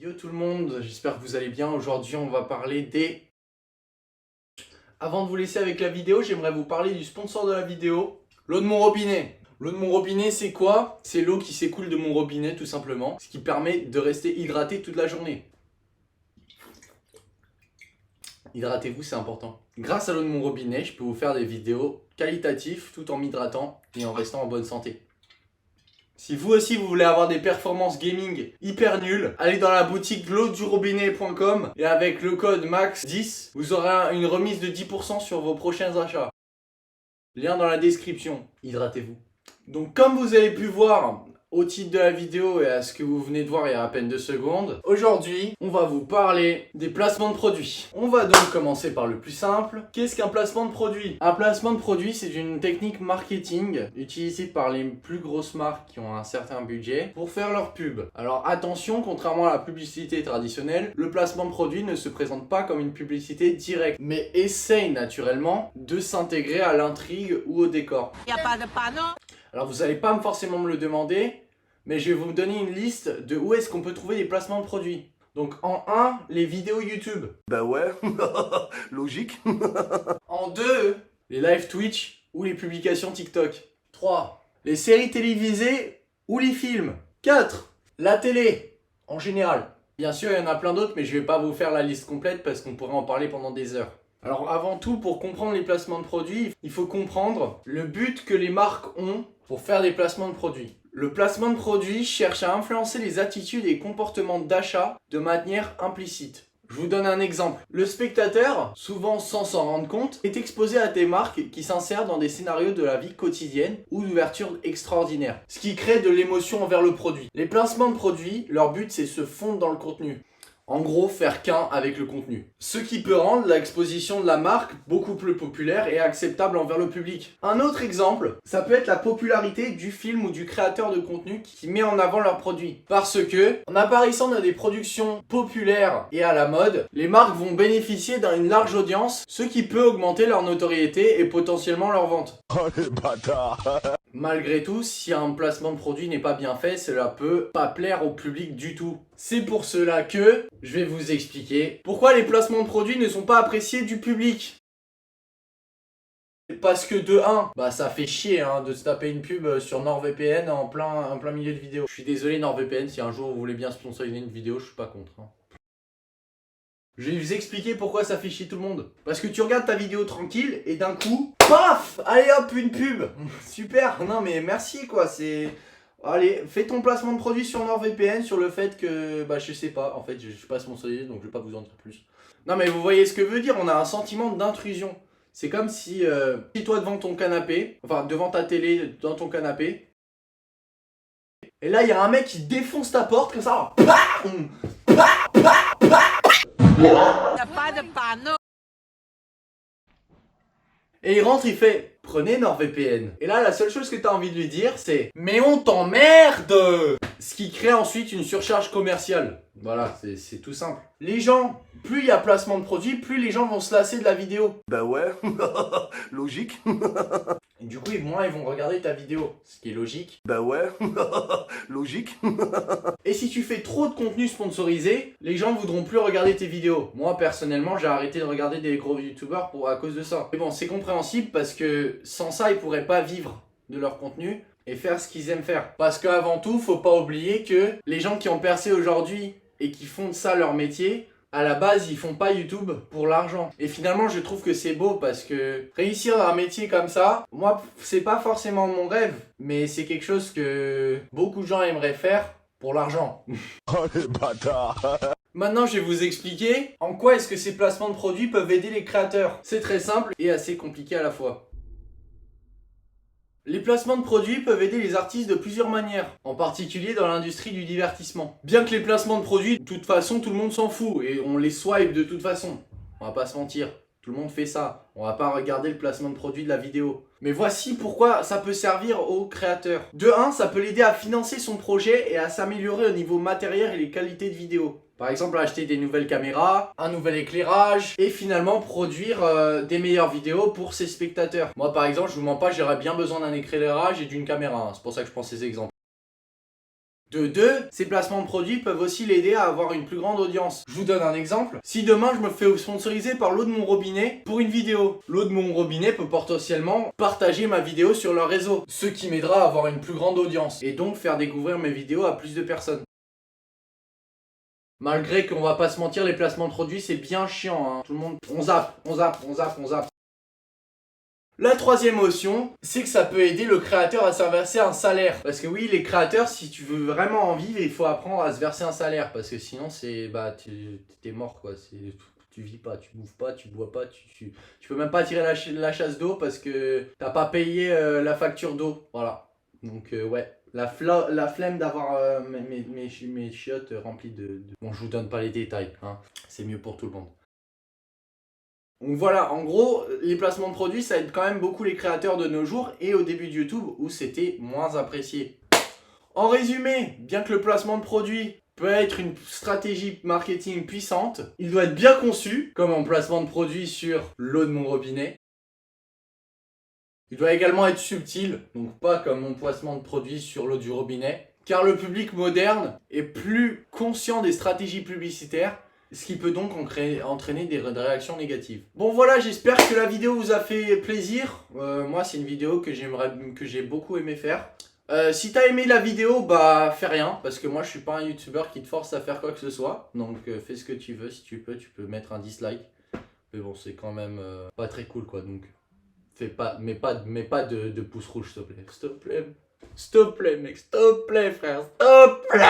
Yo tout le monde, j'espère que vous allez bien. Aujourd'hui on va parler des... Avant de vous laisser avec la vidéo, j'aimerais vous parler du sponsor de la vidéo, l'eau de mon robinet. L'eau de mon robinet c'est quoi? C'est l'eau qui s'écoule de mon robinet tout simplement, ce qui permet de rester hydraté toute la journée. Hydratez-vous, c'est important. Grâce à l'eau de mon robinet, je peux vous faire des vidéos qualitatives tout en m'hydratant et en restant en bonne santé. Si vous aussi vous voulez avoir des performances gaming hyper nulles, allez dans la boutique l'eaudurobinet.com et avec le code MAX10, vous aurez une remise de 10% sur vos prochains achats. Lien dans la description. Hydratez-vous. Donc comme vous avez pu voir au titre de la vidéo et à ce que vous venez de voir il y a à peine 2 secondes, aujourd'hui on va vous parler des placements de produits. On va donc commencer par le plus simple. Qu'est-ce qu'un placement de produit? Un placement de produit, c'est une technique marketing utilisée par les plus grosses marques qui ont un certain budget pour faire leur pub. Alors attention, contrairement à la publicité traditionnelle, le placement de produit ne se présente pas comme une publicité directe, mais essaye naturellement de s'intégrer à l'intrigue ou au décor. Il n'y a pas de panneau. Alors vous n'allez pas forcément me le demander, mais je vais vous donner une liste de où est-ce qu'on peut trouver des placements de produits. Donc en 1, les vidéos YouTube. Bah ouais, logique. En 2, les live Twitch ou les publications TikTok. 3, les séries télévisées ou les films. 4, la télé, en général. Bien sûr, il y en a plein d'autres, mais je ne vais pas vous faire la liste complète parce qu'on pourrait en parler pendant des heures. Alors avant tout, pour comprendre les placements de produits, il faut comprendre le but que les marques ont pour faire des placements de produits. Le placement de produit cherche à influencer les attitudes et comportements d'achat de manière implicite. Je vous donne un exemple. Le spectateur, souvent sans s'en rendre compte, est exposé à des marques qui s'insèrent dans des scénarios de la vie quotidienne ou d'ouverture extraordinaire, ce qui crée de l'émotion envers le produit. Les placements de produits, leur but c'est se fondre dans le contenu. En gros, faire qu'un avec le contenu. Ce qui peut rendre l'exposition de la marque beaucoup plus populaire et acceptable envers le public. Un autre exemple, ça peut être la popularité du film ou du créateur de contenu qui met en avant leurs produits. Parce que, en apparaissant dans des productions populaires et à la mode, les marques vont bénéficier d'une large audience, ce qui peut augmenter leur notoriété et potentiellement leur vente. Oh les bâtards. Malgré tout, si un placement de produit n'est pas bien fait, cela peut pas plaire au public du tout. C'est pour cela que je vais vous expliquer pourquoi les placements de produits ne sont pas appréciés du public. Parce que de 1, bah ça fait chier de se taper une pub sur NordVPN en plein milieu de vidéo. Je suis désolé NordVPN, si un jour vous voulez bien sponsoriser une vidéo, je suis pas contre. Je vais vous expliquer pourquoi ça fait chier tout le monde. Parce que tu regardes ta vidéo tranquille et d'un coup, paf, allez hop, une pub. Super, non mais merci quoi, c'est... Allez, fais ton placement de produit sur NordVPN sur le fait que... Bah je sais pas, en fait je suis pas sponsorisé donc je vais pas vous en dire plus. Non mais vous voyez ce que veut dire, on a un sentiment d'intrusion. C'est comme si toi devant ton canapé, enfin devant ta télé, dans ton canapé, et là il y a un mec qui défonce ta porte comme ça, bam, Il n'y a pas de panneau. et il rentre, il fait « Prenez NordVPN ». Et là, la seule chose que tu as envie de lui dire, c'est « Mais on t'emmerde !» Ce qui crée ensuite une surcharge commerciale. Voilà, c'est tout simple. Les gens, plus il y a placement de produits, plus les gens vont se lasser de la vidéo. Bah ouais, logique. Et du coup, moins ils vont regarder ta vidéo, ce qui est logique. Bah ouais, logique. Et si tu fais trop de contenu sponsorisé, les gens voudront plus regarder tes vidéos. Moi, personnellement, j'ai arrêté de regarder des gros youtubeurs à cause de ça. Mais bon, c'est compréhensible parce que sans ça, ils pourraient pas vivre de leur contenu et faire ce qu'ils aiment faire. Parce qu'avant tout, faut pas oublier que les gens qui ont percé aujourd'hui et qui font de ça leur métier, à la base, ils font pas YouTube pour l'argent. Et finalement, je trouve que c'est beau parce que réussir dans un métier comme ça, moi, c'est pas forcément mon rêve, mais c'est quelque chose que beaucoup de gens aimeraient faire pour l'argent. Oh les bâtards. Maintenant, je vais vous expliquer en quoi est-ce que ces placements de produits peuvent aider les créateurs. C'est très simple et assez compliqué à la fois. Les placements de produits peuvent aider les artistes de plusieurs manières, en particulier dans l'industrie du divertissement. Bien que les placements de produits, de toute façon, tout le monde s'en fout et on les swipe de toute façon. On va pas se mentir, tout le monde fait ça. On va pas regarder le placement de produit de la vidéo. Mais voici pourquoi ça peut servir aux créateurs. De 1, ça peut l'aider à financer son projet et à s'améliorer au niveau matériel et les qualités de vidéo. Par exemple, acheter des nouvelles caméras, un nouvel éclairage et finalement produire des meilleures vidéos pour ses spectateurs. Moi par exemple, je vous mens pas, j'aurais bien besoin d'un éclairage et d'une caméra. C'est pour ça que je prends ces exemples. De deux, ces placements de produits peuvent aussi l'aider à avoir une plus grande audience. Je vous donne un exemple. Si demain je me fais sponsoriser par l'eau de mon robinet pour une vidéo, l'eau de mon robinet peut potentiellement partager ma vidéo sur leur réseau, ce qui m'aidera à avoir une plus grande audience et donc faire découvrir mes vidéos à plus de personnes. Malgré qu'on va pas se mentir, les placements de produits c'est bien chiant, hein. Tout le monde, on zappe. La troisième option, c'est que ça peut aider le créateur à se verser un salaire. Parce que oui, les créateurs, si tu veux vraiment en vivre, il faut apprendre à se verser un salaire. Parce que sinon, c'est t'es mort quoi. Tu vis pas, tu bouffes pas, tu bois pas, tu peux même pas tirer la chasse d'eau parce que t'as pas payé la facture d'eau. Voilà. Donc ouais, la flemme d'avoir mes chiottes remplies de... Bon, je vous donne pas les détails, hein. C'est mieux pour tout le monde. Donc voilà, en gros, les placements de produits, ça aide quand même beaucoup les créateurs de nos jours et au début de YouTube où c'était moins apprécié. En résumé, bien que le placement de produits peut être une stratégie marketing puissante, il doit être bien conçu, comme un placement de produit sur l'eau de mon robinet. Il doit également être subtil, donc pas comme mon placement de produit sur l'eau du robinet, car le public moderne est plus conscient des stratégies publicitaires, ce qui peut donc entraîner des réactions négatives. Bon voilà, j'espère que la vidéo vous a fait plaisir. Moi c'est une vidéo que j'ai beaucoup aimé faire. Si t'as aimé la vidéo, bah fais rien, parce que moi je suis pas un youtubeur qui te force à faire quoi que ce soit. Donc fais ce que tu veux, si tu peux mettre un dislike. Mais bon, c'est quand même pas très cool quoi, donc fais pas, mets pas de pouce rouge s'il te plaît. S'il te plaît mec, s'il te plaît frère, s'il te plaît.